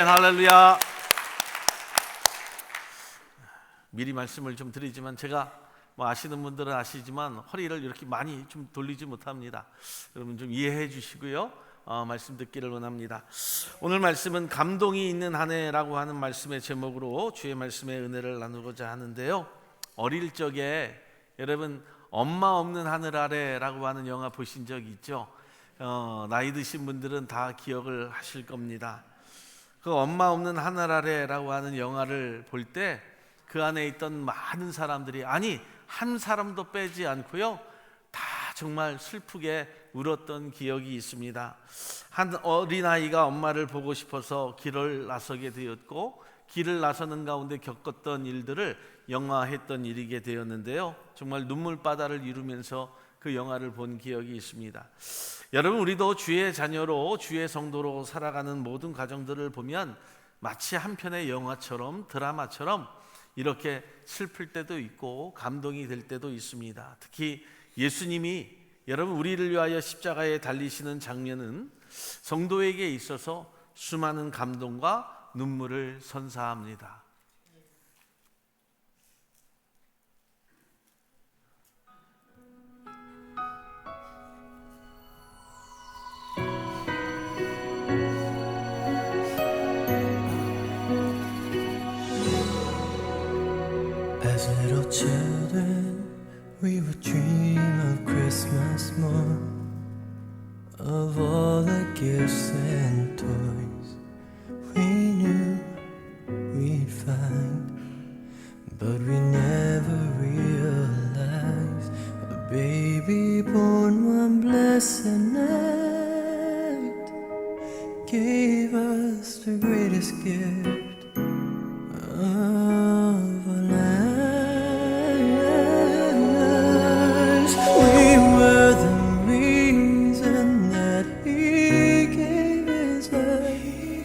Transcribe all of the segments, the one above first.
할렐루야. 미리 말씀을 좀 드리지만 제가 아시는 분들은 아시지만 허리를 이렇게 많이 좀 돌리지 못합니다. 여러분 좀 이해해 주시고요. 말씀 듣기를 원합니다. 오늘 말씀은 감동이 있는 한 해라고 하는 말씀의 제목으로 주의 말씀의 은혜를 나누고자 하는데요. 어릴 적에 여러분 엄마 없는 하늘 아래라고 하는 영화 보신 적 있죠? 나이 드신 분들은 다 기억을 하실 겁니다. 그 엄마 없는 하늘 아래라고 하는 영화를 볼 때 그 안에 있던 많은 사람들이 한 사람도 빼지 않고요 다 정말 슬프게 울었던 기억이 있습니다. 한 어린아이가 엄마를 보고 싶어서 길을 나서게 되었고 길을 나서는 가운데 겪었던 일들을 영화했던 일이게 되었는데요, 정말 눈물바다를 이루면서 그 영화를 본 기억이 있습니다. 여러분, 우리도 주의 자녀로 주의 성도로 살아가는 모든 가정들을 보면 마치 한 편의 영화처럼, 드라마처럼 이렇게 슬플 때도 있고 감동이 될 때도 있습니다. 특히 예수님이 여러분 우리를 위하여 십자가에 달리시는 장면은 성도에게 있어서 수많은 감동과 눈물을 선사합니다. As little children, we would dream of Christmas morn, of all the gifts and toys we knew we'd find. But we never realized a baby born one blessed night gave us the greatest gift of our lives. We were the reason that He gave His life.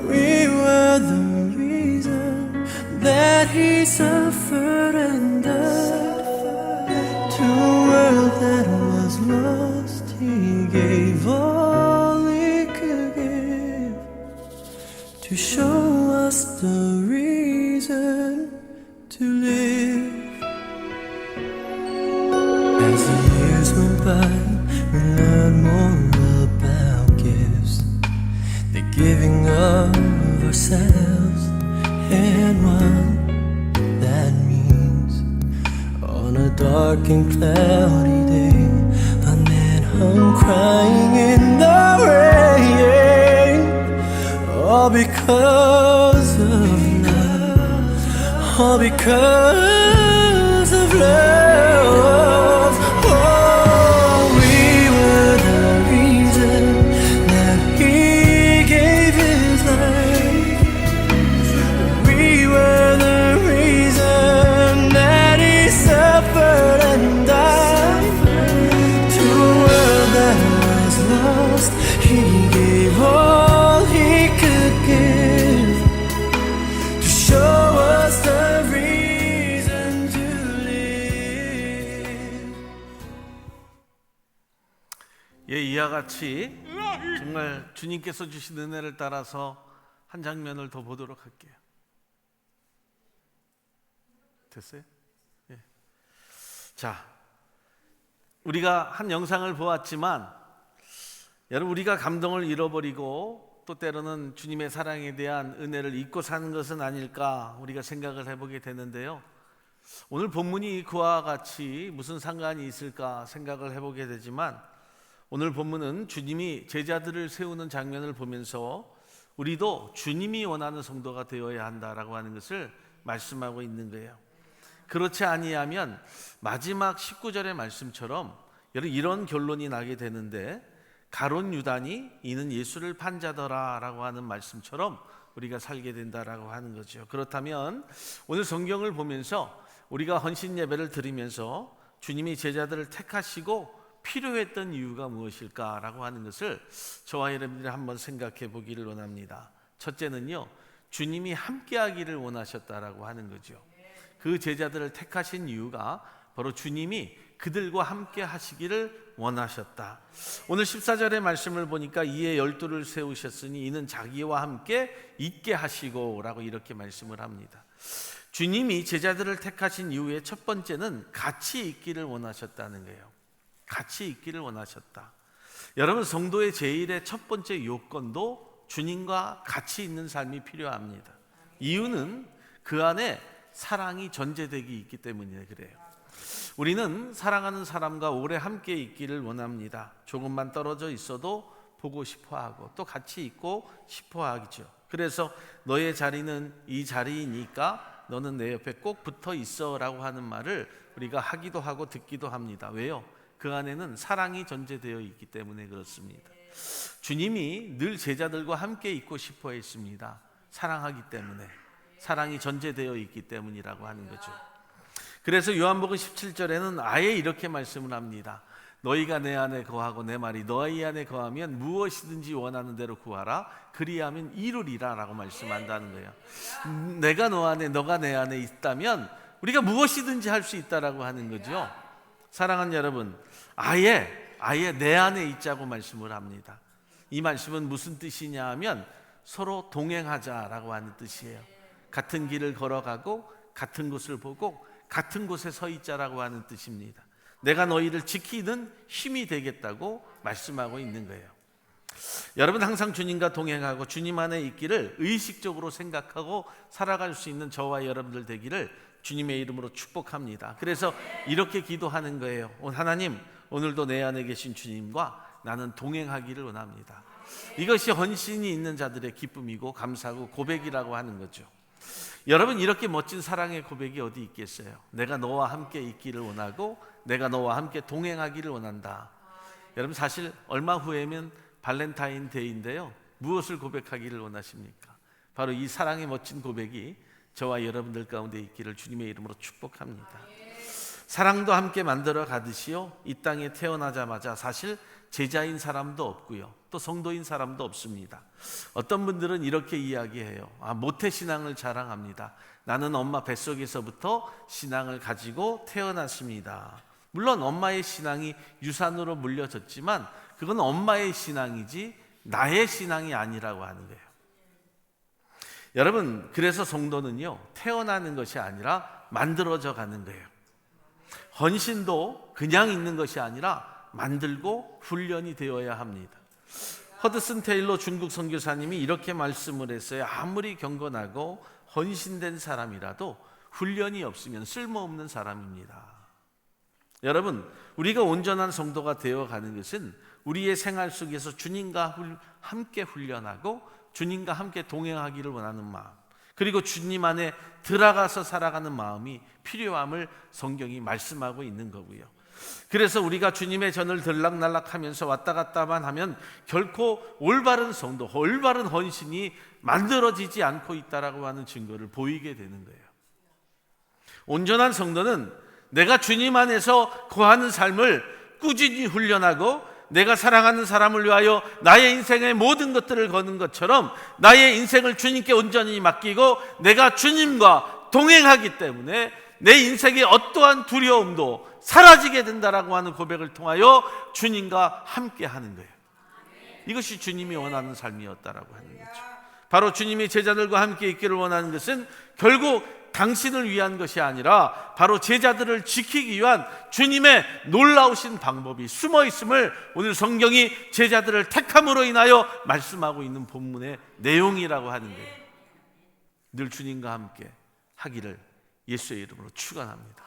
We were the reason that He suffered and died. To a world that was lost, He gave all He could give to show us the reason to live. As the years went by, we learned more about gifts, the giving of ourselves, and what that means. On a dark and cloudy day, a man hung crying in the rain, all because of love, all because of love. Oh, we were the reason that He gave His life. We were the reason that He suffered and died. To a world that was lost, He gave all He could give to show us the reason to live. 이와 같이 정말 주님께서 주신 은혜를 따라서 한 장면을 더 보도록 할게요. 됐어요? 예. 자, 우리가 한 영상을 보았지만 여러분, 우리가 감동을 잃어버리고 또 때로는 주님의 사랑에 대한 은혜를 잊고 사는 것은 아닐까 우리가 생각을 해보게 되는데요, 오늘 본문이 그와 같이 무슨 상관이 있을까 생각을 해보게 되지만, 오늘 본문은 주님이 제자들을 세우는 장면을 보면서 우리도 주님이 원하는 성도가 되어야 한다라고 하는 것을 말씀하고 있는 거예요. 그렇지 아니하면 마지막 19절의 말씀처럼 이런 결론이 나게 되는데, 가룟 유다니 이는 예수를 판 자더라 라고 하는 말씀처럼 우리가 살게 된다라고 하는 거죠. 그렇다면 오늘 성경을 보면서 우리가 헌신 예배를 드리면서 주님이 제자들을 택하시고 필요했던 이유가 무엇일까라고 하는 것을 저와 여러분들이 한번 생각해 보기를 원합니다. 첫째는요, 주님이 함께하기를 원하셨다라고 하는 거죠. 그 제자들을 택하신 이유가 바로 주님이 그들과 함께 하시기를 원하셨다. 오늘 14절의 말씀을 보니까 이에 12를 세우셨으니 이는 자기와 함께 있게 하시고 라고 이렇게 말씀을 합니다. 주님이 제자들을 택하신 이후에 첫 번째는 같이 있기를 원하셨다는 거예요. 같이 있기를 원하셨다. 여러분, 성도의 제일의 첫 번째 요건도 주님과 같이 있는 삶이 필요합니다. 이유는 그 안에 사랑이 전제되기 있기 때문에 그래요. 우리는 사랑하는 사람과 오래 함께 있기를 원합니다. 조금만 떨어져 있어도 보고 싶어하고 또 같이 있고 싶어하죠. 그래서 너의 자리는 이 자리이니까 너는 내 옆에 꼭 붙어 있어 라고 하는 말을 우리가 하기도 하고 듣기도 합니다. 왜요? 그 안에는 사랑이 전제되어 있기 때문에 그렇습니다. 주님이 늘 제자들과 함께 있고 싶어 했습니다. 사랑하기 때문에, 사랑이 전제되어 있기 때문이라고 하는 거죠. 그래서 요한복음 17절에는 아예 이렇게 말씀을 합니다. 너희가 내 안에 거하고 내 말이 너희 안에 거하면 무엇이든지 원하는 대로 구하라. 그리하면 이루리라 라고 말씀한다는 거예요. 내가 너 안에, 너가 내 안에 있다면 우리가 무엇이든지 할 수 있다라고 하는 거죠. 사랑하는 여러분, 아예 내 안에 있자고 말씀을 합니다. 이 말씀은 무슨 뜻이냐 하면 서로 동행하자라고 하는 뜻이에요. 같은 길을 걸어가고 같은 곳을 보고 같은 곳에 서 있자라고 하는 뜻입니다. 내가 너희를 지키는 힘이 되겠다고 말씀하고 있는 거예요. 여러분, 항상 주님과 동행하고 주님 안에 있기를 의식적으로 생각하고 살아갈 수 있는 저와 여러분들 되기를 주님의 이름으로 축복합니다. 그래서 이렇게 기도하는 거예요. 하나님, 오늘도 내 안에 계신 주님과 나는 동행하기를 원합니다. 이것이 헌신이 있는 자들의 기쁨이고 감사하고 고백이라고 하는 거죠. 여러분, 이렇게 멋진 사랑의 고백이 어디 있겠어요? 내가 너와 함께 있기를 원하고 내가 너와 함께 동행하기를 원한다. 여러분, 사실 얼마 후에면 발렌타인데이인데요. 무엇을 고백하기를 원하십니까? 바로 이 사랑의 멋진 고백이 저와 여러분들 가운데 있기를 주님의 이름으로 축복합니다. 사랑도 함께 만들어 가듯이요, 이 땅에 태어나자마자 사실 제자인 사람도 없고요, 또 성도인 사람도 없습니다. 어떤 분들은 이렇게 이야기해요. 모태신앙을 자랑합니다. 나는 엄마 뱃속에서부터 신앙을 가지고 태어났습니다. 물론 엄마의 신앙이 유산으로 물려졌지만 그건 엄마의 신앙이지 나의 신앙이 아니라고 하는 거예요. 여러분, 그래서 성도는요, 태어나는 것이 아니라 만들어져 가는 거예요. 헌신도 그냥 있는 것이 아니라 만들고 훈련이 되어야 합니다. 허드슨 테일러 중국 선교사님이 이렇게 말씀을 했어요. 아무리 경건하고 헌신된 사람이라도 훈련이 없으면 쓸모없는 사람입니다. 여러분, 우리가 온전한 성도가 되어가는 것은 우리의 생활 속에서 주님과 함께 훈련하고 주님과 함께 동행하기를 원하는 마음, 그리고 주님 안에 들어가서 살아가는 마음이 필요함을 성경이 말씀하고 있는 거고요. 그래서 우리가 주님의 전을 들락날락하면서 왔다 갔다만 하면 결코 올바른 성도, 올바른 헌신이 만들어지지 않고 있다라고 하는 증거를 보이게 되는 거예요. 온전한 성도는 내가 주님 안에서 거하는 삶을 꾸준히 훈련하고 내가 사랑하는 사람을 위하여 나의 인생의 모든 것들을 거는 것처럼 나의 인생을 주님께 온전히 맡기고 내가 주님과 동행하기 때문에 내 인생의 어떠한 두려움도 사라지게 된다라고 하는 고백을 통하여 주님과 함께 하는 거예요. 이것이 주님이 원하는 삶이었다라고 하는 거죠. 바로 주님이 제자들과 함께 있기를 원하는 것은 결국 당신을 위한 것이 아니라 바로 제자들을 지키기 위한 주님의 놀라우신 방법이 숨어 있음을 오늘 성경이 제자들을 택함으로 인하여 말씀하고 있는 본문의 내용이라고 하는 거예요. 늘 주님과 함께 하기를 예수의 이름으로 축원합니다.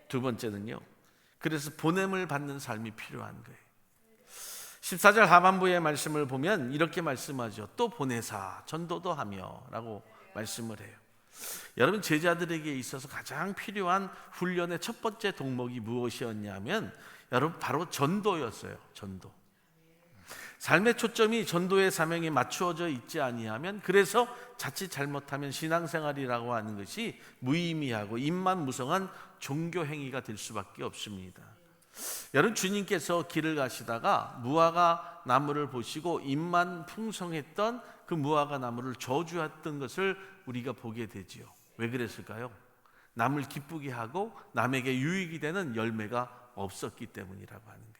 두 번째는요, 그래서 보냄을 받는 삶이 필요한 거예요. 14절 하반부의 말씀을 보면 이렇게 말씀하죠. 또 보내사 전도도 하며 라고 말씀을 해요. 여러분, 제자들에게 있어서 가장 필요한 훈련의 첫 번째 덕목이 무엇이었냐면 여러분, 바로 전도였어요. 전도. 삶의 초점이 전도의 사명에 맞추어져 있지 아니하면, 그래서 자칫 잘못하면 신앙생활이라고 하는 것이 무의미하고 입만 무성한 종교 행위가 될 수밖에 없습니다. 여러분, 주님께서 길을 가시다가 무화과 나무를 보시고 입만 풍성했던 그 무화과 나무를 저주했던 것을 우리가 보게 되지요. 왜 그랬을까요? 남을 기쁘게 하고 남에게 유익이 되는 열매가 없었기 때문이라고 하는 거예요.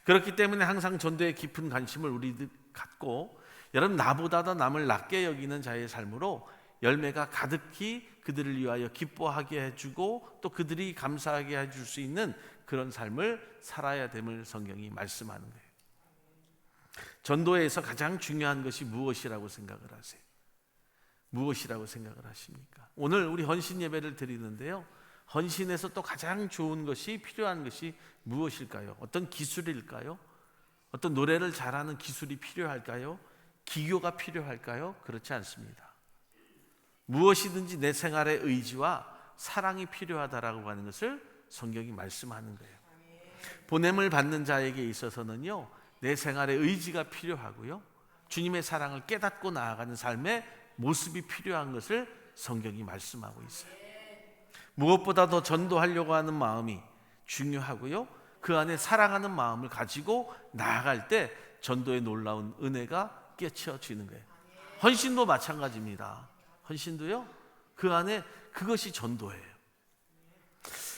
그렇기 때문에 항상 전도에 깊은 관심을 우리들 갖고, 여러분, 나보다 더 남을 낮게 여기는 자의 삶으로 열매가 가득히 그들을 위하여 기뻐하게 해주고 또 그들이 감사하게 해줄 수 있는 그런 삶을 살아야 됨을 성경이 말씀하는 거예요. 전도에서 가장 중요한 것이 무엇이라고 생각을 하세요? 무엇이라고 생각을 하십니까? 오늘 우리 헌신 예배를 드리는데요, 헌신에서 또 가장 좋은 것이, 필요한 것이 무엇일까요? 어떤 기술일까요? 어떤 노래를 잘하는 기술이 필요할까요? 기교가 필요할까요? 그렇지 않습니다. 무엇이든지 내 생활의 의지와 사랑이 필요하다라고 하는 것을 성경이 말씀하는 거예요. 보냄을 받는 자에게 있어서는요, 내 생활의 의지가 필요하고요, 주님의 사랑을 깨닫고 나아가는 삶의 모습이 필요한 것을 성경이 말씀하고 있어요. 무엇보다 더 전도하려고 하는 마음이 중요하고요, 그 안에 사랑하는 마음을 가지고 나아갈 때 전도의 놀라운 은혜가 깨치어지는 거예요. 헌신도 마찬가지입니다. 헌신도요, 그 안에 그것이 전도예요.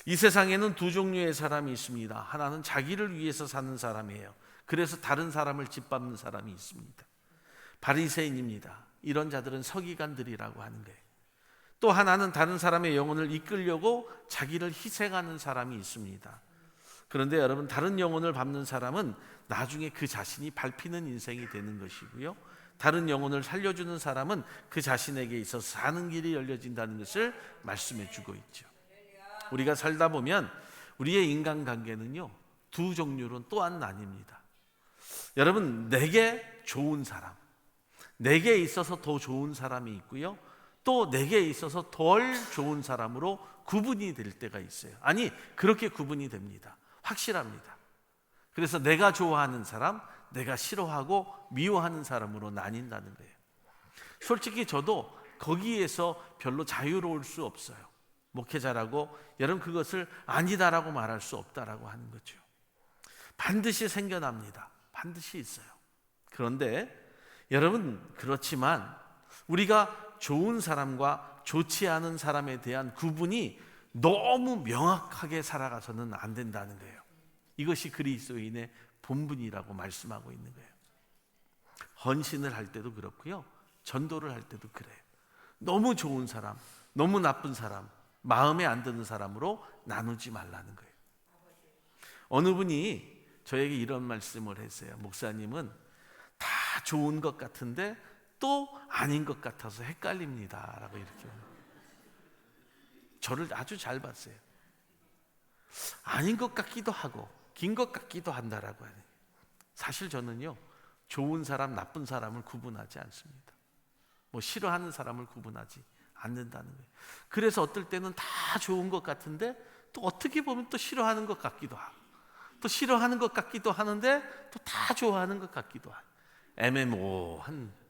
이 세상에는 두 종류의 사람이 있습니다. 하나는 자기를 위해서 사는 사람이에요. 그래서 다른 사람을 짓밟는 사람이 있습니다. 바리새인입니다. 이런 자들은 서기관들이라고 하는 거예요. 또 하나는 다른 사람의 영혼을 이끌려고 자기를 희생하는 사람이 있습니다. 그런데 여러분, 다른 영혼을 밟는 사람은 나중에 그 자신이 밟히는 인생이 되는 것이고요, 다른 영혼을 살려주는 사람은 그 자신에게 있어서 사는 길이 열려진다는 것을 말씀해 주고 있죠. 우리가 살다 보면 우리의 인간관계는요, 두 종류로 또한 나뉩니다. 여러분, 내게 좋은 사람, 내게 있어서 더 좋은 사람이 있고요, 또 내게 있어서 덜 좋은 사람으로 구분이 될 때가 있어요. 아니, 그렇게 구분이 됩니다. 확실합니다. 그래서 내가 좋아하는 사람, 내가 싫어하고 미워하는 사람으로 나뉜다는 거예요. 솔직히 저도 거기에서 별로 자유로울 수 없어요. 목회자라고 여러분, 그것을 아니다라고 말할 수 없다라고 하는 거죠. 반드시 생겨납니다. 반드시 있어요. 그런데 여러분, 그렇지만 우리가 좋은 사람과 좋지 않은 사람에 대한 구분이 너무 명확하게 살아가서는 안 된다는 거예요. 이것이 그리스도인의 본분이라고 말씀하고 있는 거예요. 헌신을 할 때도 그렇고요, 전도를 할 때도 그래요. 너무 좋은 사람, 너무 나쁜 사람, 마음에 안 드는 사람으로 나누지 말라는 거예요. 어느 분이 저에게 이런 말씀을 했어요. 목사님은 다 좋은 것 같은데 또 아닌 것 같아서 헷갈립니다 라고 이렇게. 저를 아주 잘 봤어요. 아닌 것 같기도 하고 긴 것 같기도 한다라고 하는. 사실 저는요, 좋은 사람, 나쁜 사람을 구분하지 않습니다. 뭐 싫어하는 사람을 구분하지 않는다는 거예요. 그래서 어떨 때는 다 좋은 것 같은데 또 어떻게 보면 또 싫어하는 것 같기도 하고, 또 싫어하는 것 같기도 하는데 또 다 좋아하는 것 같기도 하고, 애매모호한.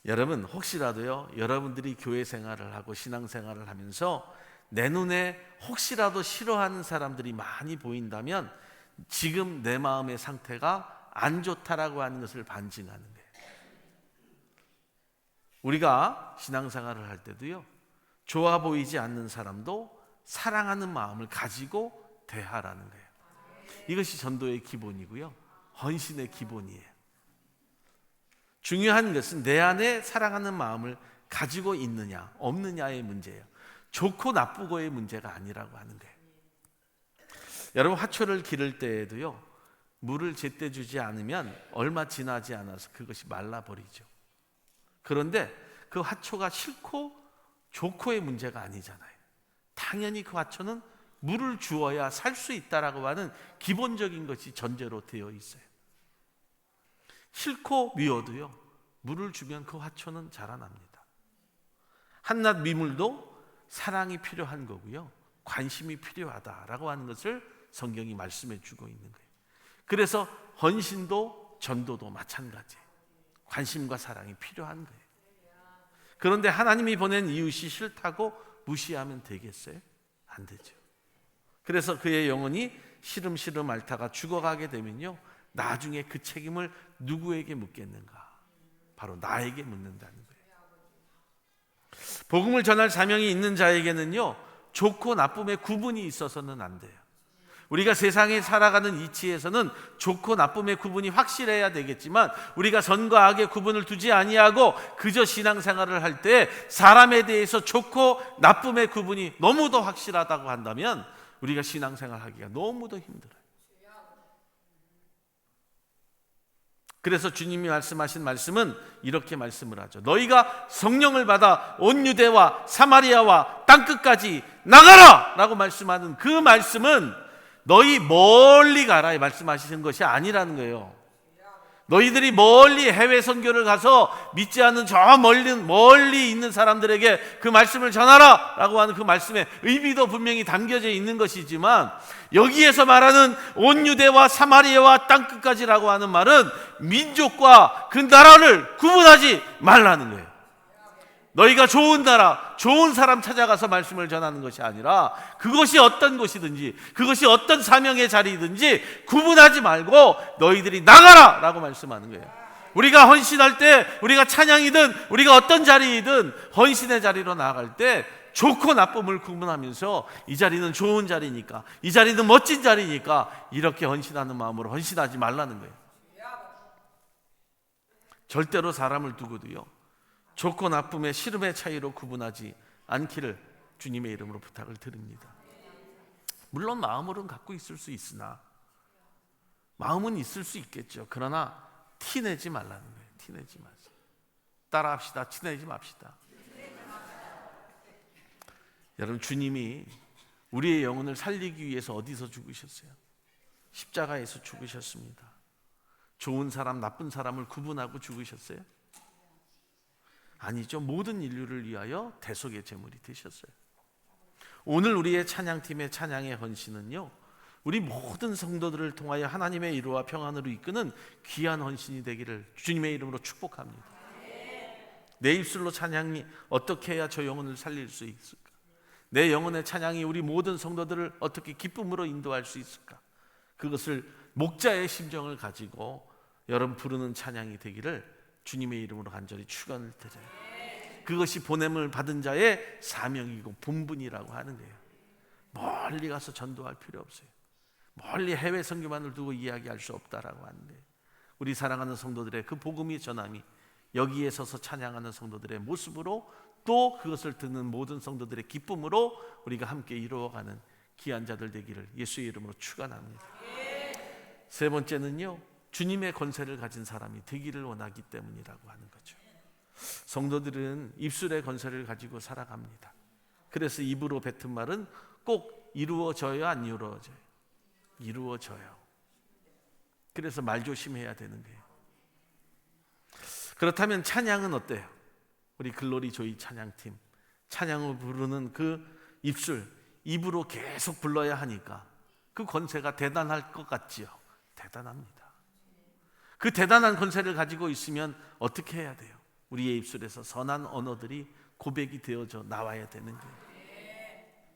여러분, 혹시라도요, 여러분들이 교회 생활을 하고 신앙 생활을 하면서 내 눈에 혹시라도 싫어하는 사람들이 많이 보인다면 지금 내 마음의 상태가 안 좋다라고 하는 것을 반증하는 거예요. 우리가 신앙생활을 할 때도요, 좋아 보이지 않는 사람도 사랑하는 마음을 가지고 대하라는 거예요. 이것이 전도의 기본이고요, 헌신의 기본이에요. 중요한 것은 내 안에 사랑하는 마음을 가지고 있느냐 없느냐의 문제예요. 좋고 나쁘고의 문제가 아니라고 하는 거예요. 여러분, 화초를 기를 때에도요, 물을 제때 주지 않으면 얼마 지나지 않아서 그것이 말라버리죠. 그런데 그 화초가 싫고 좋고의 문제가 아니잖아요. 당연히 그 화초는 물을 주어야 살 수 있다라고 하는 기본적인 것이 전제로 되어 있어요. 싫고 미워도요, 물을 주면 그 화초는 자라납니다. 한낱 미물도 사랑이 필요한 거고요, 관심이 필요하다라고 하는 것을 성경이 말씀해 주고 있는 거예요. 그래서 헌신도 전도도 마찬가지예요. 관심과 사랑이 필요한 거예요. 그런데 하나님이 보낸 이웃이 싫다고 무시하면 되겠어요? 안 되죠. 그래서 그의 영혼이 시름시름 앓다가 죽어가게 되면요, 나중에 그 책임을 누구에게 묻겠는가? 바로 나에게 묻는다는 거예요. 복음을 전할 사명이 있는 자에게는요, 좋고 나쁨의 구분이 있어서는 안 돼요. 우리가 세상에 살아가는 이치에서는 좋고 나쁨의 구분이 확실해야 되겠지만, 우리가 선과 악의 구분을 두지 아니하고 그저 신앙생활을 할 때 사람에 대해서 좋고 나쁨의 구분이 너무도 확실하다고 한다면 우리가 신앙생활하기가 너무도 힘들어요. 그래서 주님이 말씀하신 말씀은 이렇게 말씀을 하죠. 너희가 성령을 받아 온 유대와 사마리아와 땅끝까지 나가라! 라고 말씀하는 그 말씀은 너희 멀리 가라 말씀하시는 것이 아니라는 거예요. 너희들이 멀리 해외 선교를 가서 믿지 않는 저 멀리 있는 사람들에게 그 말씀을 전하라 라고 하는 그 말씀의 의미도 분명히 담겨져 있는 것이지만, 여기에서 말하는 온 유대와 사마리아와 땅끝까지라고 하는 말은 민족과 그 나라를 구분하지 말라는 거예요. 너희가 좋은 나라, 좋은 사람 찾아가서 말씀을 전하는 것이 아니라 그것이 어떤 곳이든지, 그것이 어떤 사명의 자리든지 구분하지 말고 너희들이 나가라 라고 말씀하는 거예요. 우리가 헌신할 때, 우리가 찬양이든 우리가 어떤 자리이든 헌신의 자리로 나아갈 때 좋고 나쁨을 구분하면서 이 자리는 좋은 자리니까, 이 자리는 멋진 자리니까 이렇게 헌신하는 마음으로 헌신하지 말라는 거예요. 절대로 사람을 두고도요, 좋고 나쁨의 시름의 차이로 구분하지 않기를 주님의 이름으로 부탁을 드립니다. 물론 마음으로는 갖고 있을 수 있으나, 마음은 있을 수 있겠죠. 그러나 티내지 말라는 거예요. 티내지 마세요. 따라합시다. 티내지 맙시다. 여러분, 주님이 우리의 영혼을 살리기 위해서 어디서 죽으셨어요? 십자가에서 죽으셨습니다. 좋은 사람, 나쁜 사람을 구분하고 죽으셨어요? 아니죠. 모든 인류를 위하여 대속의 제물이 되셨어요. 오늘 우리의 찬양팀의 찬양의 헌신은요, 우리 모든 성도들을 통하여 하나님의 이루와 평안으로 이끄는 귀한 헌신이 되기를 주님의 이름으로 축복합니다. 내 입술로 찬양이 어떻게 해야 저 영혼을 살릴 수 있을까? 내 영혼의 찬양이 우리 모든 성도들을 어떻게 기쁨으로 인도할 수 있을까? 그것을 목자의 심정을 가지고 여러분 부르는 찬양이 되기를 주님의 이름으로 간절히 축원을 드려요. 그것이 보냄을 받은 자의 사명이고 본분이라고 하는 거예요. 멀리 가서 전도할 필요 없어요. 멀리 해외 선교만을 두고 이야기할 수 없다라고 하는 거예요. 우리 사랑하는 성도들의 그 복음의 전함이 여기에 서서 찬양하는 성도들의 모습으로, 또 그것을 듣는 모든 성도들의 기쁨으로 우리가 함께 이루어가는 귀한 자들 되기를 예수의 이름으로 축원합니다. 세 번째는요, 주님의 권세를 가진 사람이 되기를 원하기 때문이라고 하는 거죠. 성도들은 입술의 권세를 가지고 살아갑니다. 그래서 입으로 뱉은 말은 꼭 이루어져요, 안 이루어져요? 이루어져요. 그래서 말 조심해야 되는 거예요. 그렇다면 찬양은 어때요? 우리 글로리 조이 찬양팀, 찬양을 부르는 그 입으로 계속 불러야 하니까 그 권세가 대단할 것 같지요? 대단합니다. 그 대단한 권세를 가지고 있으면 어떻게 해야 돼요? 우리의 입술에서 선한 언어들이 고백이 되어져 나와야 되는 거예요.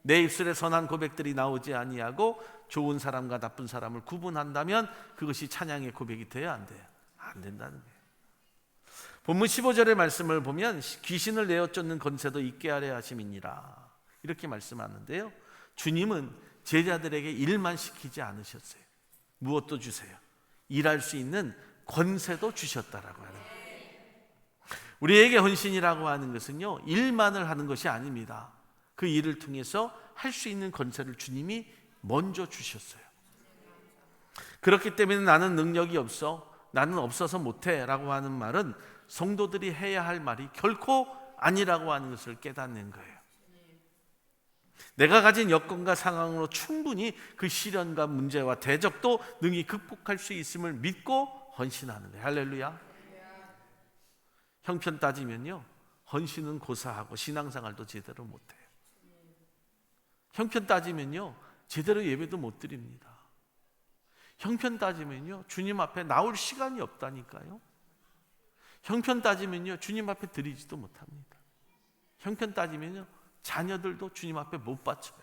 내 입술에 선한 고백들이 나오지 아니하고 좋은 사람과 나쁜 사람을 구분한다면 그것이 찬양의 고백이 돼야 안 돼요? 안 된다는 거예요. 본문 15절의 말씀을 보면 귀신을 내어 쫓는 권세도 있게 하려 하심이니라 이렇게 말씀하는데요, 주님은 제자들에게 일만 시키지 않으셨어요. 무엇도 주세요. 일할 수 있는 권세도 주셨다라고 하는 거예요. 우리에게 헌신이라고 하는 것은요, 일만을 하는 것이 아닙니다. 그 일을 통해서 할 수 있는 권세를 주님이 먼저 주셨어요. 그렇기 때문에 나는 능력이 없어, 나는 없어서 못해 라고 하는 말은 성도들이 해야 할 말이 결코 아니라고 하는 것을 깨닫는 거예요. 내가 가진 여건과 상황으로 충분히 그 시련과 문제와 대적도 능히 극복할 수 있음을 믿고 헌신하는 거예요. 할렐루야. 형편 따지면요, 헌신은 고사하고 신앙생활도 제대로 못해요. 형편 따지면요, 제대로 예배도 못 드립니다. 형편 따지면요, 주님 앞에 나올 시간이 없다니까요. 형편 따지면요, 주님 앞에 드리지도 못합니다. 형편 따지면요, 자녀들도 주님 앞에 못 바쳐요.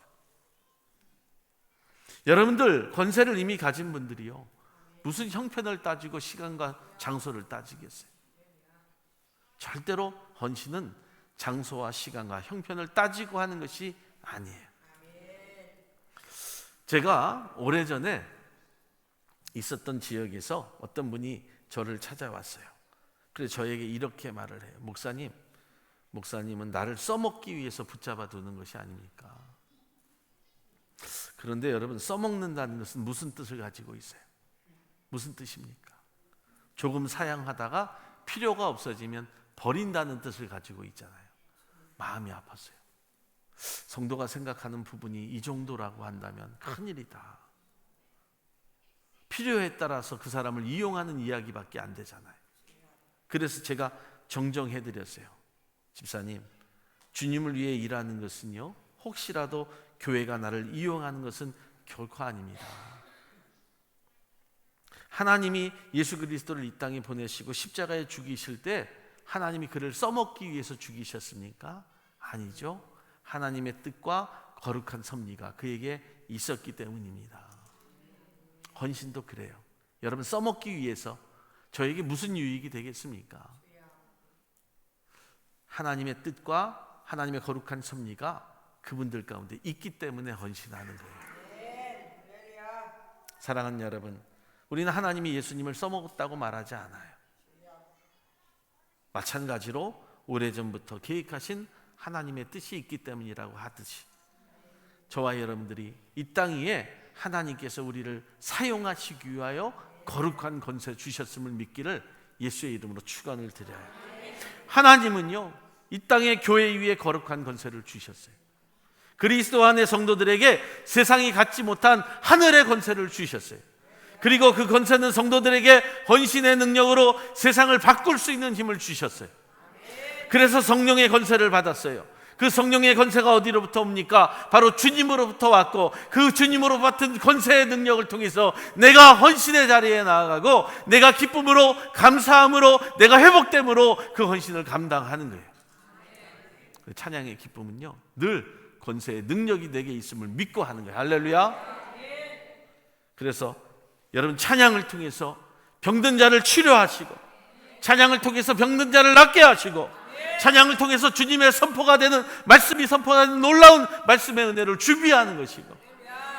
여러분들 권세를 이미 가진 분들이요, 무슨 형편을 따지고 시간과 장소를 따지겠어요? 절대로 헌신은 장소와 시간과 형편을 따지고 하는 것이 아니에요. 제가 오래전에 있었던 지역에서 어떤 분이 저를 찾아왔어요. 그래서 저에게 이렇게 말을 해요. 목사님은 나를 써먹기 위해서 붙잡아 두는 것이 아닙니까? 그런데 여러분, 써먹는다는 것은 무슨 뜻을 가지고 있어요? 무슨 뜻입니까? 조금 사양하다가 필요가 없어지면 버린다는 뜻을 가지고 있잖아요. 마음이 아팠어요. 성도가 생각하는 부분이 이 정도라고 한다면 큰일이다. 필요에 따라서 그 사람을 이용하는 이야기밖에 안 되잖아요. 그래서 제가 정정해드렸어요. 집사님, 주님을 위해 일하는 것은요, 혹시라도 교회가 나를 이용하는 것은 결코 아닙니다. 하나님이 예수 그리스도를 이 땅에 보내시고 십자가에 죽이실 때 하나님이 그를 써먹기 위해서 죽이셨습니까? 아니죠. 하나님의 뜻과 거룩한 섭리가 그에게 있었기 때문입니다. 헌신도 그래요. 여러분, 써먹기 위해서 저에게 무슨 유익이 되겠습니까? 하나님의 뜻과 하나님의 거룩한 섭리가 그분들 가운데 있기 때문에 헌신하는 거예요. 사랑하는 여러분, 우리는 하나님이 예수님을 써먹었다고 말하지 않아요. 마찬가지로 오래전부터 계획하신 하나님의 뜻이 있기 때문이라고 하듯이 저와 여러분들이 이 땅 위에 하나님께서 우리를 사용하시기 위하여 거룩한 권세 주셨음을 믿기를 예수의 이름으로 축원을 드려요. 하나님은요, 이 땅의 교회 위에 거룩한 권세를 주셨어요. 그리스도 안의 성도들에게 세상이 갖지 못한 하늘의 권세를 주셨어요. 그리고 그 권세는 성도들에게 헌신의 능력으로 세상을 바꿀 수 있는 힘을 주셨어요. 그래서 성령의 권세를 받았어요. 그 성령의 권세가 어디로부터 옵니까? 바로 주님으로부터 왔고, 그 주님으로 받은 권세의 능력을 통해서 내가 헌신의 자리에 나아가고, 내가 기쁨으로, 감사함으로, 내가 회복됨으로 그 헌신을 감당하는 거예요. 찬양의 기쁨은요, 늘 권세의 능력이 내게 있음을 믿고 하는 거예요. 할렐루야. 그래서 여러분, 찬양을 통해서 병든 자를 치료하시고, 찬양을 통해서 병든 자를 낫게 하시고, 찬양을 통해서 주님의 선포가 되는, 말씀이 선포가 되는 놀라운 말씀의 은혜를 준비하는 것이고,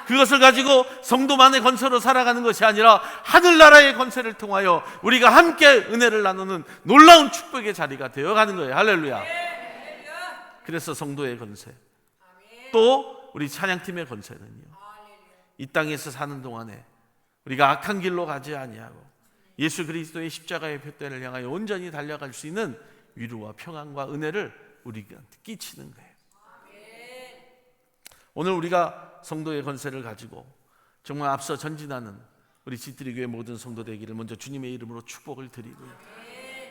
그것을 가지고 성도만의 건설로 살아가는 것이 아니라 하늘나라의 건설을 통하여 우리가 함께 은혜를 나누는 놀라운 축복의 자리가 되어가는 거예요. 할렐루야. 그래서 성도의 건설, 또 우리 찬양팀의 건설은요, 이 땅에서 사는 동안에 우리가 악한 길로 가지 아니하고 예수 그리스도의 십자가의 표대를 향하여 온전히 달려갈 수 있는 위로와 평안과 은혜를 우리가 끼치는 거예요. 오늘 우리가 성도의 권세를 가지고 정말 앞서 전진하는 우리 지트리교회 모든 성도 되기를 먼저 주님의 이름으로 축복을 드리고요,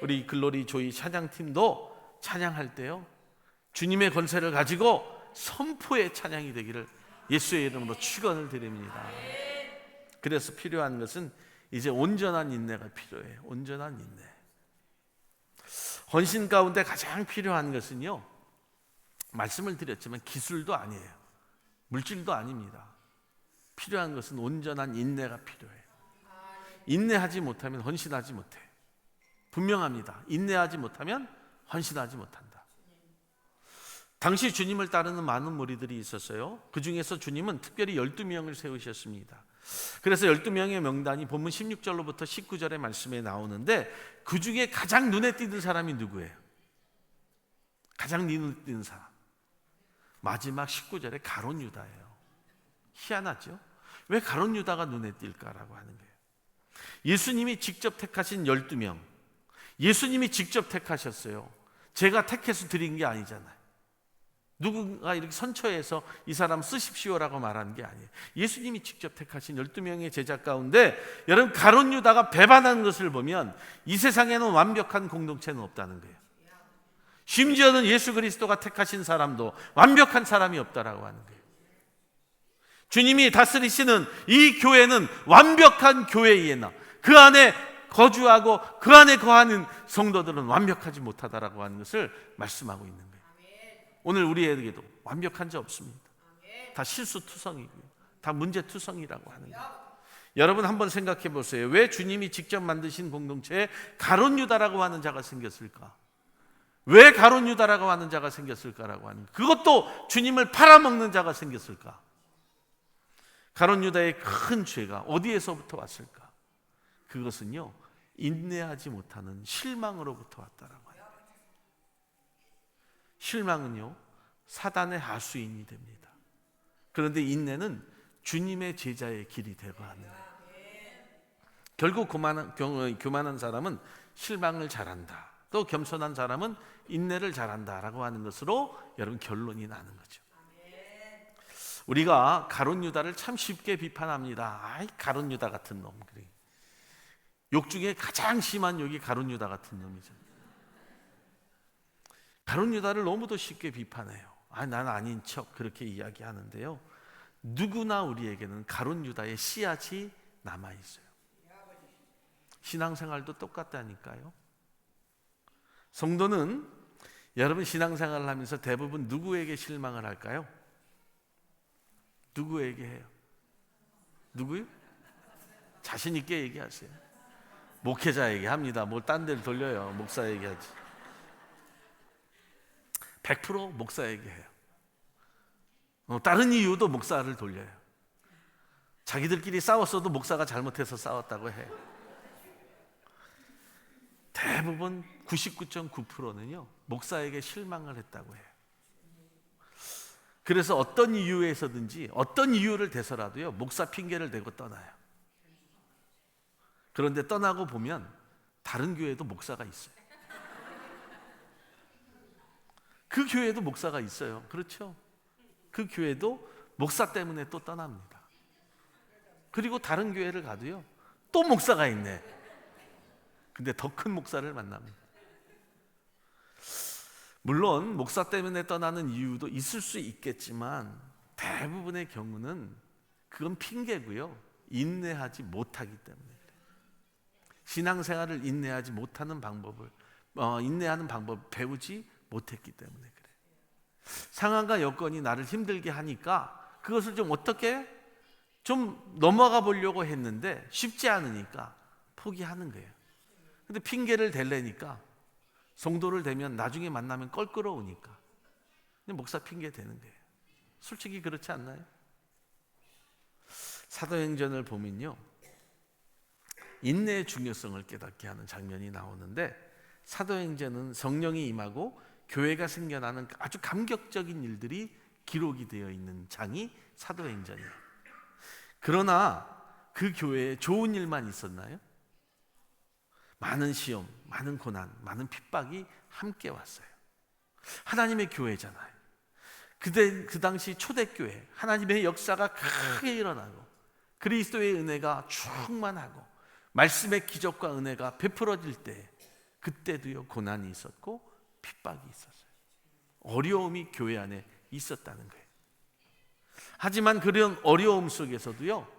우리 글로리 조이 찬양팀도 찬양할 때요, 주님의 권세를 가지고 선포의 찬양이 되기를 예수의 이름으로 축원을 드립니다. 그래서 필요한 것은 이제 온전한 인내가 필요해요. 온전한 인내. 헌신 가운데 가장 필요한 것은요, 말씀을 드렸지만 기술도 아니에요. 물질도 아닙니다. 필요한 것은 온전한 인내가 필요해요. 인내하지 못하면 헌신하지 못해요. 분명합니다. 인내하지 못하면 헌신하지 못한다. 당시 주님을 따르는 많은 무리들이 있었어요. 그 중에서 주님은 특별히 12명을 세우셨습니다. 그래서 12명의 명단이 본문 16절로부터 19절의 말씀에 나오는데, 그 중에 가장 눈에 띄는 사람이 누구예요? 가장 눈에 띄는 사람, 마지막 19절에 가룟 유다예요. 희한하죠? 왜 가룟 유다가 눈에 띌까라고 하는 거예요. 예수님이 직접 택하신 12명, 예수님이 직접 택하셨어요. 제가 택해서 드린 게 아니잖아요. 누군가 이렇게 선처해서 이 사람 쓰십시오라고 말하는 게 아니에요. 예수님이 직접 택하신 12명의 제자 가운데 여러분, 가룟 유다가 배반하는 것을 보면 이 세상에는 완벽한 공동체는 없다는 거예요. 심지어는 예수 그리스도가 택하신 사람도 완벽한 사람이 없다라고 하는 거예요. 주님이 다스리시는 이 교회는 완벽한 교회이나 그 안에 거주하고 그 안에 거하는 성도들은 완벽하지 못하다라고 하는 것을 말씀하고 있는 거예요. 오늘 우리에게도 완벽한 자 없습니다. 다 실수투성이고요, 다 문제투성이라고 하는 거예요. 여러분, 한번 생각해 보세요. 왜 주님이 직접 만드신 공동체에 가룟 유다라고 하는 자가 생겼을까? 왜 가룟 유다라고 하는 자가 생겼을까라고 하는, 그것도 주님을 팔아먹는 자가 생겼을까? 가룟 유다의 큰 죄가 어디에서부터 왔을까? 그것은요, 인내하지 못하는 실망으로부터 왔다라고 해요. 실망은요, 사단의 하수인이 됩니다. 그런데 인내는 주님의 제자의 길이 되고 하는 거예요. 결국 교만한 사람은 실망을 잘한다, 또 겸손한 사람은 인내를 잘한다라고 하는 것으로 여러분 결론이 나는 거죠. 우리가 가룟 유다를 참 쉽게 비판합니다. 아이, 가룟 유다 같은 놈. 그래. 욕 중에 가장 심한 욕이 가룟 유다 같은 놈이죠. 가룟 유다를 너무도 쉽게 비판해요. 아, 난 아닌 척 그렇게 이야기하는데요, 누구나 우리에게는 가룟 유다의 씨앗이 남아 있어요. 신앙생활도 똑같다니까요. 성도는 여러분 신앙생활을 하면서 대부분 누구에게 실망을 할까요? 누구에게 해요? 누구요? 자신 있게 얘기하세요. 목회자에게 합니다. 뭘 딴 데를 돌려요. 목사에게 하지. 100% 목사에게 해요. 다른 이유도 목사를 돌려요. 자기들끼리 싸웠어도 목사가 잘못해서 싸웠다고 해요. 대부분 99.9%는요 목사에게 실망을 했다고 해요. 그래서 어떤 이유에서든지 어떤 이유를 대서라도요 목사 핑계를 대고 떠나요. 그런데 떠나고 보면 다른 교회도 목사가 있어요. 그 교회도 목사가 있어요. 그렇죠? 그 교회도 목사 때문에 또 떠납니다. 그리고 다른 교회를 가도요 또 목사가 있네. 근데 더 큰 목사를 만납니다. 물론 목사 때문에 떠나는 이유도 있을 수 있겠지만 대부분의 경우는 그건 핑계고요, 인내하지 못하기 때문에 그래요. 신앙생활을 인내하지 못하는 방법을 인내하는 방법을 배우지 못했기 때문에 그래요. 상황과 여건이 나를 힘들게 하니까 그것을 좀 어떻게 좀 넘어가 보려고 했는데 쉽지 않으니까 포기하는 거예요. 근데 핑계를 대려니까 성도를 대면 나중에 만나면 껄끄러우니까 목사 핑계 대는 거예요. 솔직히 그렇지 않나요? 사도행전을 보면요 인내의 중요성을 깨닫게 하는 장면이 나오는데, 사도행전은 성령이 임하고 교회가 생겨나는 아주 감격적인 일들이 기록이 되어 있는 장이 사도행전이에요. 그러나 그 교회에 좋은 일만 있었나요? 많은 시험, 많은 고난, 많은 핍박이 함께 왔어요. 하나님의 교회잖아요. 그 당시 초대교회, 하나님의 역사가 크게 일어나고 그리스도의 은혜가 충만하고 말씀의 기적과 은혜가 베풀어질 때, 그때도요 고난이 있었고 핍박이 있었어요. 어려움이 교회 안에 있었다는 거예요. 하지만 그런 어려움 속에서도요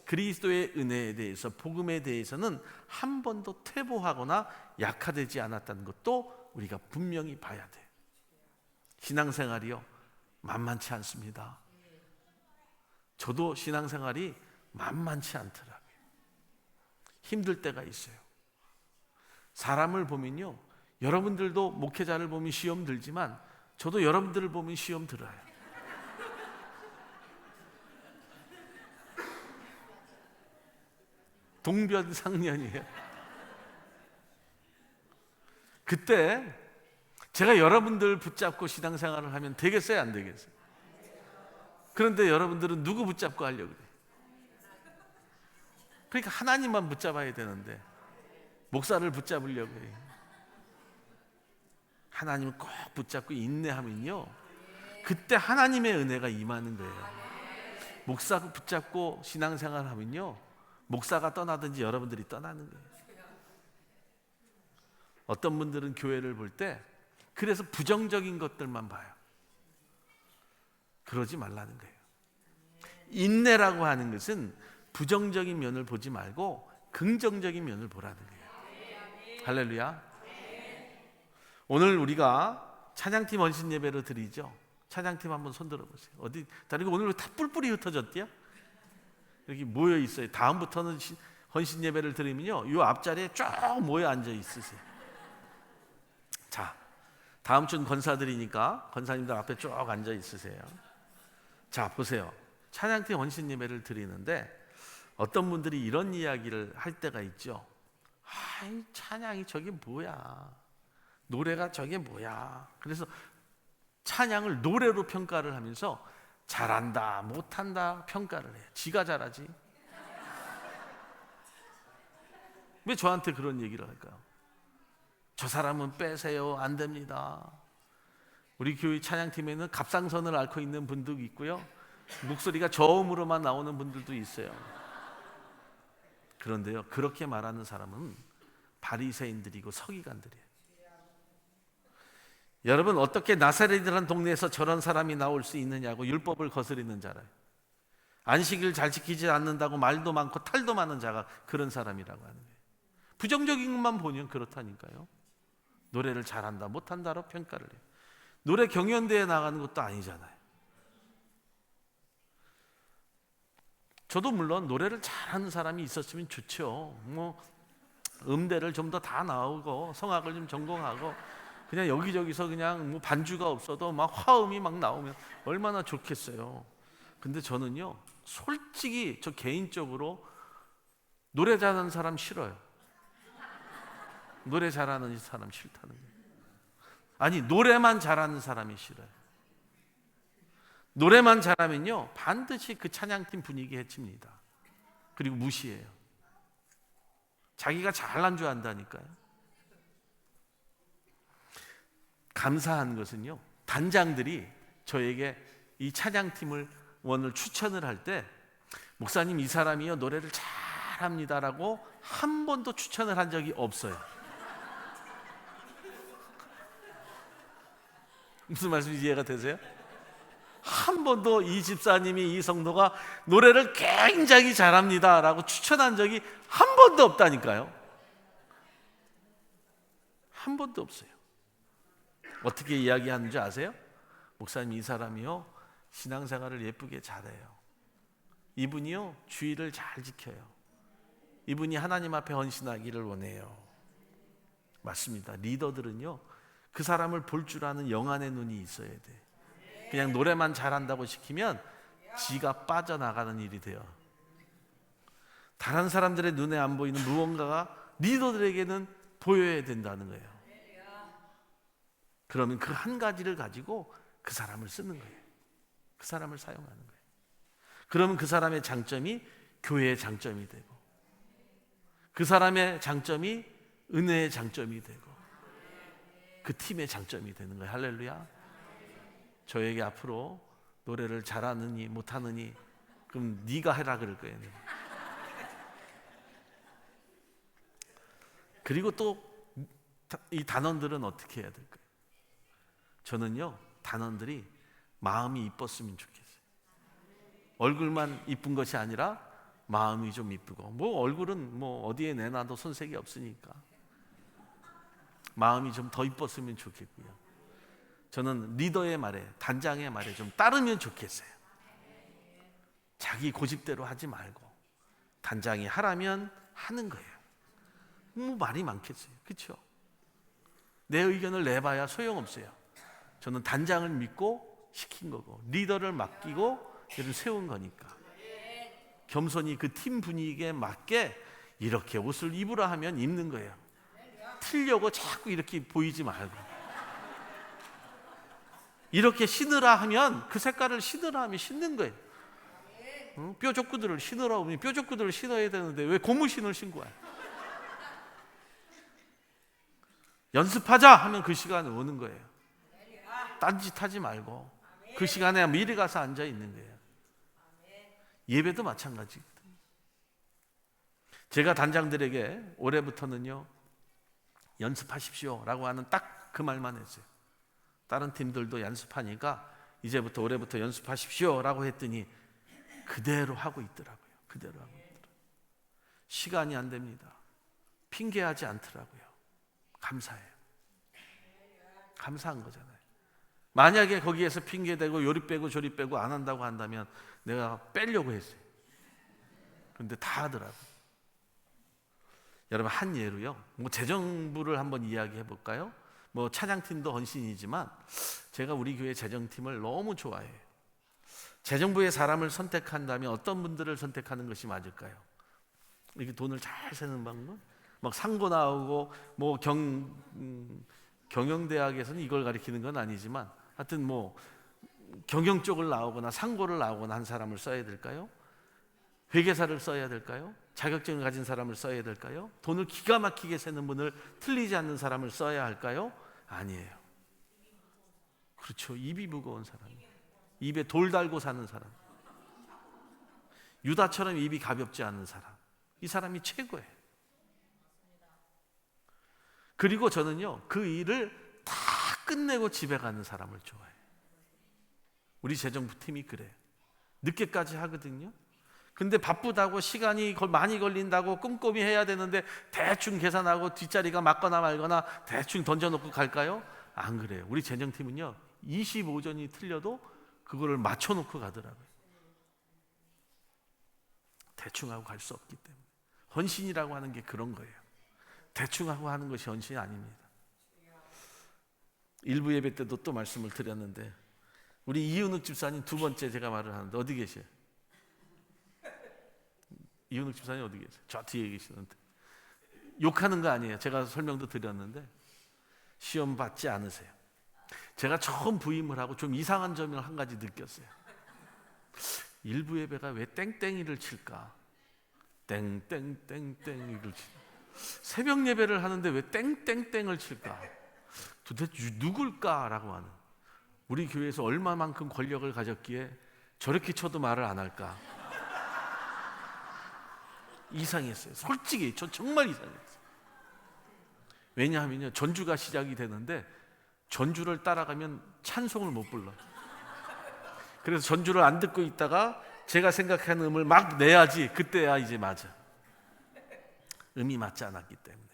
그리스도의 은혜에 대해서, 복음에 대해서는 한 번도 퇴보하거나 약화되지 않았다는 것도 우리가 분명히 봐야 돼요. 신앙생활이요 만만치 않습니다. 저도 신앙생활이 만만치 않더라고요. 힘들 때가 있어요. 사람을 보면요 여러분들도 목회자를 보면 시험 들지만 저도 여러분들을 보면 시험 들어요. 동변상련이에요. 그때 제가 여러분들 붙잡고 신앙생활을 하면 되겠어요, 안 되겠어요? 그런데 여러분들은 누구 붙잡고 하려고 그래요? 그러니까 하나님만 붙잡아야 되는데 목사를 붙잡으려고 해요. 하나님을 꼭 붙잡고 인내하면요 그때 하나님의 은혜가 임하는 거예요. 목사 붙잡고 신앙생활 하면요 목사가 떠나든지 여러분들이 떠나는 거예요. 어떤 분들은 교회를 볼 때 그래서 부정적인 것들만 봐요. 그러지 말라는 거예요. 인내라고 하는 것은 부정적인 면을 보지 말고 긍정적인 면을 보라는 거예요. 할렐루야. 오늘 우리가 찬양팀 헌신 예배를 드리죠. 찬양팀 한번 손 들어보세요. 어디 다리가 오늘 왜 다 뿔뿔이 흩어졌대요? 여기 모여 있어요. 다음부터는 헌신 예배를 드리면요 이 앞자리에 쭉 모여 앉아 있으세요. 자, 다음 주는 권사들이니까 권사님들 앞에 쭉 앉아 있으세요. 자, 보세요. 찬양팀 원신 예배를 드리는데 어떤 분들이 이런 이야기를 할 때가 있죠. 아이, 찬양이 저게 뭐야, 노래가 저게 뭐야. 그래서 찬양을 노래로 평가를 하면서 잘한다 못한다 평가를 해요. 지가 잘하지. 왜 저한테 그런 얘기를 할까요? 저 사람은 빼세요, 안 됩니다. 우리 교회 찬양팀에는 갑상선을 앓고 있는 분도 있고요, 목소리가 저음으로만 나오는 분들도 있어요. 그런데요, 그렇게 말하는 사람은 바리새인들이고 서기관들이에요. 여러분, 어떻게 나사렛이라는 동네에서 저런 사람이 나올 수 있느냐고 율법을 거스리는 자라요. 안식일 잘 지키지 않는다고 말도 많고 탈도 많은 자가 그런 사람이라고 하는 거예요. 부정적인 것만 보면 그렇다니까요. 노래를 잘한다 못한다로 평가를 해요. 노래 경연대회 나가는 것도 아니잖아요. 저도 물론 노래를 잘하는 사람이 있었으면 좋죠. 뭐 음대를 좀 더 다 나오고 성악을 좀 전공하고 그냥 여기저기서 그냥 뭐 반주가 없어도 막 화음이 막 나오면 얼마나 좋겠어요. 근데 저는요, 솔직히 저 개인적으로 노래 잘하는 사람 싫어요. 노래 잘하는 사람 싫다는 거예요. 아니, 노래만 잘하는 사람이 싫어요. 노래만 잘하면요, 반드시 그 찬양팀 분위기 해칩니다. 그리고 무시해요. 자기가 잘난 줄 안다니까요. 감사한 것은요, 단장들이 저에게 이 찬양팀을 원을 추천을 할 때 목사님 이 사람이요 노래를 잘합니다라고 한 번도 추천을 한 적이 없어요. 무슨 말씀인지 이해가 되세요? 한 번도 이 집사님이, 이 성도가 노래를 굉장히 잘합니다라고 추천한 적이 한 번도 없다니까요. 한 번도 없어요. 어떻게 이야기하는지 아세요? 목사님 이 사람이요 신앙생활을 예쁘게 잘해요. 이분이요 주의를 잘 지켜요. 이분이 하나님 앞에 헌신하기를 원해요. 맞습니다. 리더들은요 그 사람을 볼 줄 아는 영안의 눈이 있어야 돼. 그냥 노래만 잘한다고 시키면 지가 빠져나가는 일이 돼요. 다른 사람들의 눈에 안 보이는 무언가가 리더들에게는 보여야 된다는 거예요. 그러면 그 한 가지를 가지고 그 사람을 쓰는 거예요. 그 사람을 사용하는 거예요. 그러면 그 사람의 장점이 교회의 장점이 되고, 그 사람의 장점이 은혜의 장점이 되고, 그 팀의 장점이 되는 거예요. 할렐루야. 저에게 앞으로 노래를 잘하느니 못하느니 그럼 네가 해라 그럴 거예요. 그리고 또 이 단원들은 어떻게 해야 될까요? 저는요 단원들이 마음이 이뻤으면 좋겠어요. 얼굴만 이쁜 것이 아니라 마음이 좀 이쁘고, 뭐 얼굴은 뭐 어디에 내놔도 손색이 없으니까 마음이 좀 더 이뻤으면 좋겠고요. 저는 리더의 말에, 단장의 말에 좀 따르면 좋겠어요. 자기 고집대로 하지 말고 단장이 하라면 하는 거예요. 뭐 말이 많겠어요. 그렇죠? 내 의견을 내봐야 소용없어요. 저는 단장을 믿고 시킨 거고 리더를 맡기고 얘를 세운 거니까 겸손히 그 팀 분위기에 맞게 이렇게 옷을 입으라 하면 입는 거예요. 틀려고 자꾸 이렇게 보이지 말고, 이렇게 신으라 하면 그 색깔을 신으라 하면 신는 거예요. 뾰족구들을 신으라고 하면 뾰족구들을 신어야 되는데 왜 고무신을 신고 와요? 연습하자 하면 그 시간에 오는 거예요. 딴짓하지 말고 그 시간에 미리 가서 앉아 있는 거예요. 예배도 마찬가지거든요. 제가 단장들에게 올해부터는요 연습하십시오 라고 하는 딱 그 말만 했어요. 다른 팀들도 연습하니까 이제부터 올해부터 연습하십시오 라고 했더니 그대로 하고 있더라고요. 그대로 하고 있더라고요. 시간이 안 됩니다. 핑계하지 않더라고요. 감사해요. 감사한 거잖아요. 만약에 거기에서 핑계대고 요리 빼고 조리 빼고 안 한다고 한다면 내가 빼려고 했어요. 그런데 다 하더라고요. 여러분 한 예로요, 뭐 재정부를 한번 이야기해 볼까요? 뭐 찬양팀도 헌신이지만 제가 우리 교회 재정팀을 너무 좋아해요. 재정부의 사람을 선택한다면 어떤 분들을 선택하는 것이 맞을까요? 이렇게 돈을 잘 세는 방법? 막 상고 나오고 뭐 경영대학에서는 이걸 가리키는 건 아니지만 하여튼 뭐 경영 쪽을 나오거나 상고를 나오거나 한 사람을 써야 될까요? 회계사를 써야 될까요? 자격증을 가진 사람을 써야 될까요? 돈을 기가 막히게 세는 분을 틀리지 않는 사람을 써야 할까요? 아니에요. 그렇죠. 입이 무거운 사람, 입에 돌 달고 사는 사람, 유다처럼 입이 가볍지 않은 사람, 이 사람이 최고예요. 그리고 저는요, 그 일을 다 끝내고 집에 가는 사람을 좋아해요. 우리 재정부팀이 그래요. 늦게까지 하거든요. 근데 바쁘다고 시간이 많이 걸린다고 꼼꼼히 해야 되는데 대충 계산하고 뒷자리가 맞거나 말거나 대충 던져놓고 갈까요? 안 그래요. 우리 재정팀은요, 25전이 틀려도 그거를 맞춰놓고 가더라고요. 대충 하고 갈 수 없기 때문에. 헌신이라고 하는 게 그런 거예요. 대충 하고 하는 것이 헌신이 아닙니다. 일부 예배 때도 또 말씀을 드렸는데 우리 이은욱 집사님 두 번째 제가 말을 하는데 어디 계세요? 이은욱 집사님 어디 계세요? 저 뒤에 계시는데. 욕하는 거 아니에요. 제가 설명도 드렸는데 시험 받지 않으세요. 제가 처음 부임을 하고 좀 이상한 점을 한 가지 느꼈어요. 일부 예배가 왜 땡땡이를 칠까? 땡땡땡땡이를 칠까? 새벽 예배를 하는데 왜 땡땡땡을 칠까? 도대체 누굴까라고 하는, 우리 교회에서 얼마만큼 권력을 가졌기에 저렇게 쳐도 말을 안 할까? 이상했어요. 솔직히 저 정말 이상했어요. 왜냐하면요, 전주가 시작이 되는데 전주를 따라가면 찬송을 못 불러. 그래서 전주를 안 듣고 있다가 제가 생각하는 음을 막 내야지, 그때야 이제 맞아. 음이 맞지 않았기 때문에.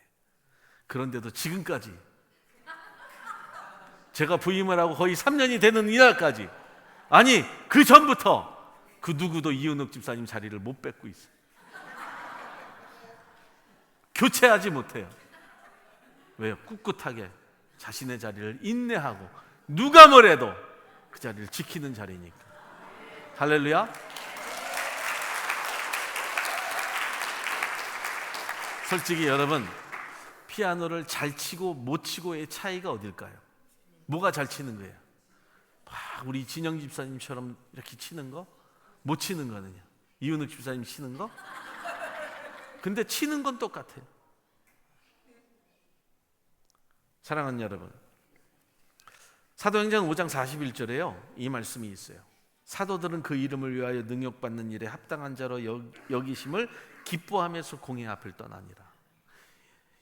그런데도 지금까지 제가 부임을 하고 거의 3년이 되는 이날까지, 아니 그 전부터 그 누구도 이은욱 집사님 자리를 못 뺏고 있어요. 교체하지 못해요. 왜요? 꿋꿋하게 자신의 자리를 인내하고 누가 뭐래도 그 자리를 지키는 자리니까. 할렐루야. 솔직히 여러분, 피아노를 잘 치고 못 치고의 차이가 어딜까요? 뭐가 잘 치는 거예요? 우리 진영 집사님처럼 이렇게 치는 거? 못 치는 거는요? 이은욱 집사님 치는 거? 근데 치는 건 똑같아요. 사랑하는 여러분, 사도행전 5장 41절에요 이 말씀이 있어요. 사도들은 그 이름을 위하여 능욕받는 일에 합당한 자로 여기심을 기뻐하면서 공회 앞을 떠나니라.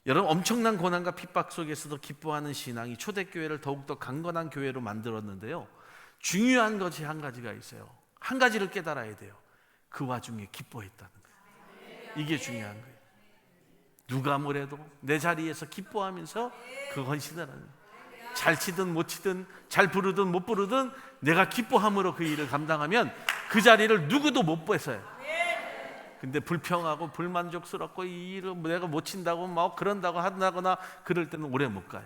여러분, 엄청난 고난과 핍박 속에서도 기뻐하는 신앙이 초대교회를 더욱더 강건한 교회로 만들었는데요, 중요한 것이 한 가지가 있어요. 한 가지를 깨달아야 돼요. 그 와중에 기뻐했다는 거예요. 이게 중요한 거예요. 누가 뭐래도 내 자리에서 기뻐하면서 그 헌신을 하는 거예요. 잘 치든 못 치든, 잘 부르든 못 부르든 내가 기뻐함으로 그 일을 감당하면 그 자리를 누구도 못 뺏어요. 근데 불평하고 불만족스럽고 이 일을 내가 못 친다고 막 그런다고 한다거나 그럴 때는 오래 못 가요.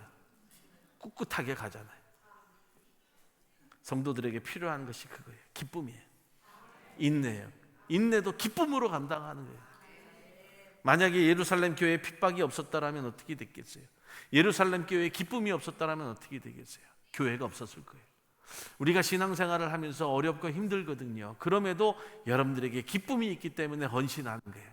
꿋꿋하게 가잖아요. 성도들에게 필요한 것이 그거예요. 기쁨이에요. 인내예요. 인내도 기쁨으로 감당하는 거예요. 만약에 예루살렘 교회에 핍박이 없었다면 어떻게 됐겠어요? 예루살렘 교회에 기쁨이 없었다면 어떻게 되겠어요? 교회가 없었을 거예요. 우리가 신앙생활을 하면서 어렵고 힘들거든요. 그럼에도 여러분들에게 기쁨이 있기 때문에 헌신하는 거예요.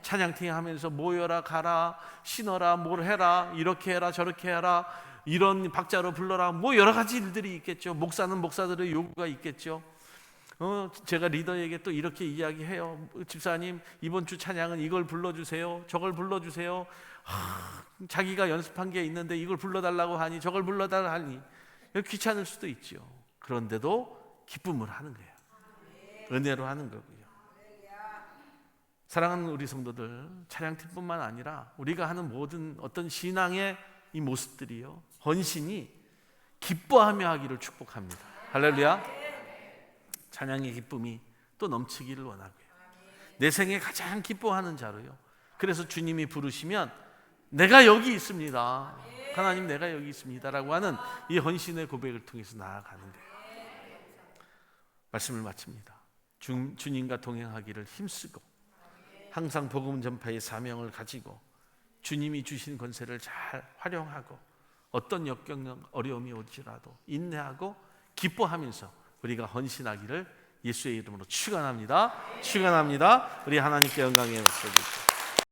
찬양팀 하면서 모여라, 가라, 신어라, 뭘 해라, 이렇게 해라, 저렇게 해라, 이런 박자로 불러라, 뭐 여러 가지 일들이 있겠죠. 목사는 목사들의 요구가 있겠죠. 제가 리더에게 또 이렇게 이야기해요. 집사님, 이번 주 찬양은 이걸 불러주세요, 저걸 불러주세요. 자기가 연습한 게 있는데 이걸 불러달라고 하니 저걸 불러달라고 하니 귀찮을 수도 있죠. 그런데도 기쁨을 하는 거예요. 은혜로 하는 거고요. 사랑하는 우리 성도들, 찬양팀뿐만 아니라 우리가 하는 모든 어떤 신앙의 이 모습들이요, 헌신이 기뻐하며 하기를 축복합니다. 할렐루야. 찬양의 기쁨이 또 넘치기를 원하고요. 내 생에 가장 기뻐하는 자로요. 그래서 주님이 부르시면 내가 여기 있습니다. 하나님 내가 여기 있습니다라고 하는 이 헌신의 고백을 통해서 나아가는 거예요. 말씀을 마칩니다. 주님과 동행하기를 힘쓰고 항상 복음 전파의 사명을 가지고 주님이 주신 권세를 잘 활용하고 어떤 역경 어려움이 오지라도 인내하고 기뻐하면서 우리가 헌신하기를 예수의 이름으로 축원합니다. 축원합니다. 우리 하나님께 영광의 박수 드립니다.